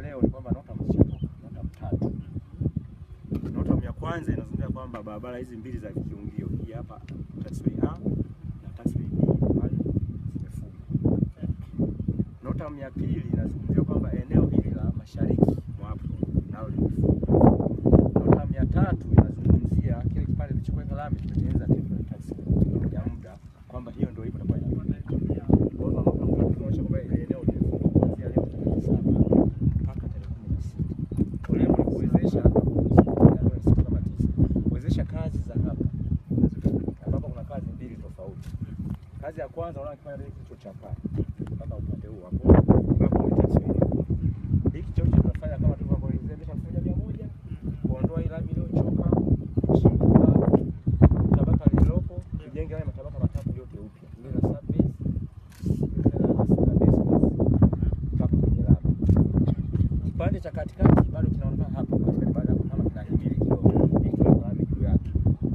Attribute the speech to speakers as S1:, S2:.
S1: leo ni kwamba nota mshatoka, nota tatu. Nota ya kwanza inazungumzia kwamba barabara hizi mbili za kiungio, hii hapa taxiway A na taxiway B pale zimefungwa. Nota ya pili inazungumzia kwamba eneo hili la mashariki mwa hapo nalo limefungwa. Nota ya tatu inazungumzia kile kipande kilichokuwa lami kimetengeneza temporary taxiway ya muda, kwamba hiyo ndio ipo itakuwa inapita. Kwa hiyo nota tatu inaonyesha kwamba ile eneo limefungwa kuanzia leo tarehe 7 mpaka tarehe 16. Kwa hiyo kuwezesha kazi za hapa, ambapo kuna kazi mbili tofauti. Kazi ya kwanza unaona kifanya kicho cha pale mpaka upande huu hapo, ambapo ni taxiway. Hiki chote tunafanya kama tulivyoelezea mita 1100 kuondoa ile lami iliyochoka, kushimba tabaka lililopo, kujenge haya matabaka matatu yote upya, ile na subbase, ile na base mpaka kwenye lami. Kipande cha katikati